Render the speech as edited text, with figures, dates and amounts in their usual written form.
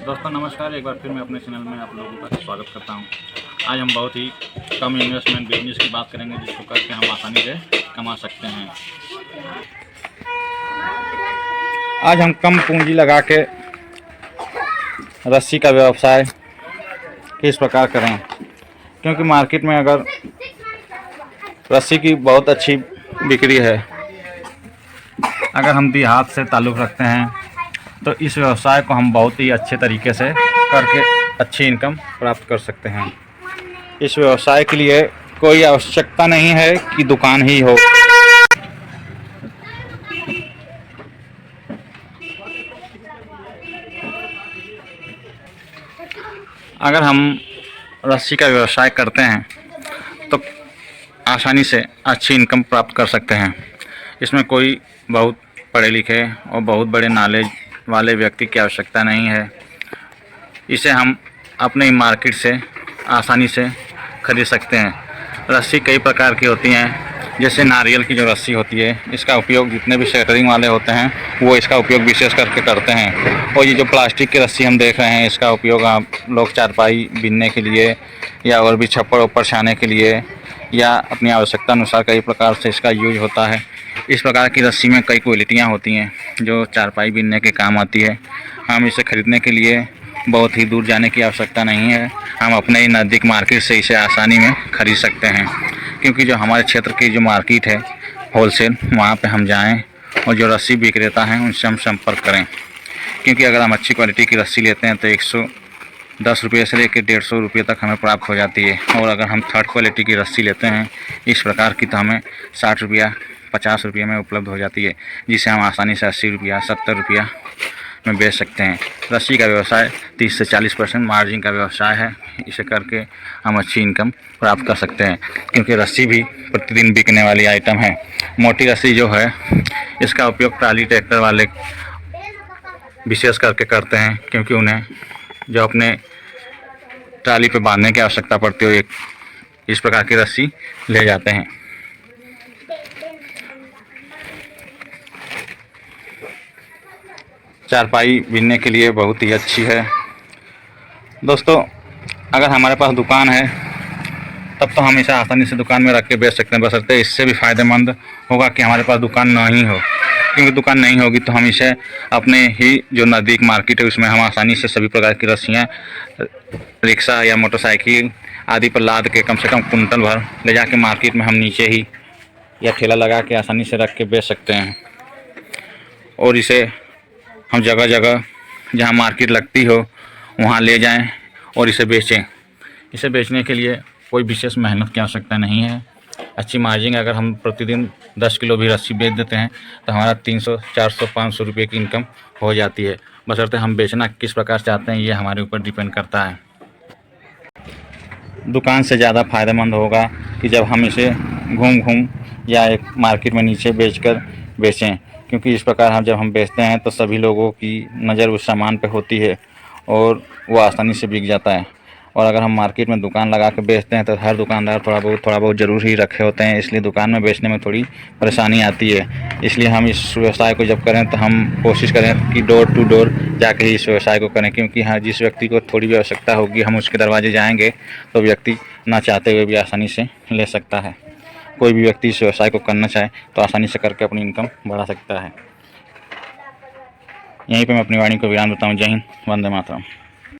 दोस्तों नमस्कार, एक बार फिर मैं अपने चैनल में आप लोगों का स्वागत करता हूं। आज हम बहुत ही कम इन्वेस्टमेंट बिजनेस की बात करेंगे जिसको करके हम आसानी से कमा सकते हैं। आज हम कम पूंजी लगा के रस्सी का व्यवसाय किस प्रकार करें, क्योंकि मार्केट में अगर रस्सी की बहुत अच्छी बिक्री है, अगर हम देहात से ताल्लुक़ रखते हैं तो इस व्यवसाय को हम बहुत ही अच्छे तरीके से करके अच्छी इनकम प्राप्त कर सकते हैं। इस व्यवसाय के लिए कोई आवश्यकता नहीं है कि दुकान ही हो। अगर हम रस्सी का व्यवसाय करते हैं तो आसानी से अच्छी इनकम प्राप्त कर सकते हैं। इसमें कोई बहुत पढ़े लिखे और बहुत बड़े नॉलेज वाले व्यक्ति की आवश्यकता नहीं है। इसे हम अपने मार्केट से आसानी से खरीद सकते हैं। रस्सी कई प्रकार की होती हैं, जैसे नारियल की जो रस्सी होती है, इसका उपयोग जितने भी शटरिंग वाले होते हैं वो इसका उपयोग विशेष करके करते हैं। और ये जो प्लास्टिक की रस्सी हम देख रहे हैं, इसका उपयोग आप लोग चारपाई बिनने के लिए या और भी छप्पर ऊपर छाने के लिए या अपनी आवश्यकता अनुसार कई प्रकार से इसका यूज होता है। इस प्रकार की रस्सी में कई क्वालिटियाँ होती हैं जो चारपाई बिनने के काम आती है। हम इसे खरीदने के लिए बहुत ही दूर जाने की आवश्यकता नहीं है, हम अपने ही नज़दीक मार्केट से इसे आसानी में खरीद सकते हैं। क्योंकि जो हमारे क्षेत्र की जो मार्केट है होलसेल, वहाँ पे हम जाएं और जो रस्सी विक्रेता हैं उनसे हम संपर्क करें। क्योंकि अगर हम अच्छी क्वालिटी की रस्सी लेते हैं तो 110 रुपये से लेकर 150 रुपये तक हमें प्राप्त हो जाती है। और अगर हम थर्ड क्वालिटी की रस्सी लेते हैं इस प्रकार की, तो हमें 60 रुपया 50 रुपये में उपलब्ध हो जाती है, जिसे हम आसानी से 80 रुपया 70 रुपया में बेच सकते हैं। रस्सी का व्यवसाय 30 से 40% मार्जिन का व्यवसाय है। इसे करके हम अच्छी इनकम प्राप्त कर सकते हैं, क्योंकि रस्सी भी प्रतिदिन बिकने वाली आइटम है। मोटी रस्सी जो है इसका उपयोग ट्राली ट्रैक्टर वाले विशेष करके करते हैं, क्योंकि उन्हें जो अपने ट्राली पे बांधने की आवश्यकता पड़ती है, इस प्रकार की रस्सी ले जाते हैं। चारपाई बिनने के लिए बहुत ही अच्छी है। दोस्तों अगर हमारे पास दुकान है तब तो हम इसे आसानी से दुकान में रख के बेच सकते हैं, बशर्ते इससे भी फ़ायदेमंद होगा कि हमारे पास दुकान नहीं हो। क्योंकि दुकान नहीं होगी तो हम इसे अपने ही जो नज़दीक मार्केट है उसमें हम आसानी से सभी प्रकार की रस्सियाँ रिक्शा या मोटरसाइकिल आदि पर लाद के कम से कम कुंटल भर ले जाके मार्केट में हम नीचे ही या ठेला लगा के आसानी से रख के बेच सकते हैं। और इसे हम जगह जगह जहाँ मार्केट लगती हो वहाँ ले जाएं और इसे बेचें। इसे बेचने के लिए कोई विशेष मेहनत की आवश्यकता नहीं है। अच्छी मार्जिन, अगर हम प्रतिदिन 10 किलो भी रस्सी बेच देते हैं तो हमारा 300, 400, 500 रुपये की इनकम हो जाती है। बशर्ते हम बेचना किस प्रकार चाहते हैं ये हमारे ऊपर डिपेंड करता है। दुकान से ज़्यादा फ़ायदेमंद होगा कि जब हम इसे घूम घूम या एक मार्केट में नीचे बेचें, क्योंकि इस प्रकार जब हम बेचते हैं तो सभी लोगों की नज़र उस सामान पे होती है और वो आसानी से बिक जाता है। और अगर हम मार्केट में दुकान लगा के बेचते हैं तो हर दुकानदार थोड़ा बहुत ज़रूर ही रखे होते हैं, इसलिए दुकान में बेचने में थोड़ी परेशानी आती है। इसलिए हम इस व्यवसाय को जब करें तो हम कोशिश करें कि डोर टू डोर जाके ही इस व्यवसाय को करें। क्योंकि हाँ, जिस व्यक्ति को थोड़ी भी आवश्यकता होगी हम उसके दरवाजे जाएँगे तो व्यक्ति ना चाहते हुए भी आसानी से ले सकता है। कोई भी व्यक्ति इस व्यवसाय को करना चाहे तो आसानी से करके अपनी इनकम बढ़ा सकता है। यहीं पे मैं अपनी वाणी को विराम देता हूँ। जय हिंद, वंदे मातरम।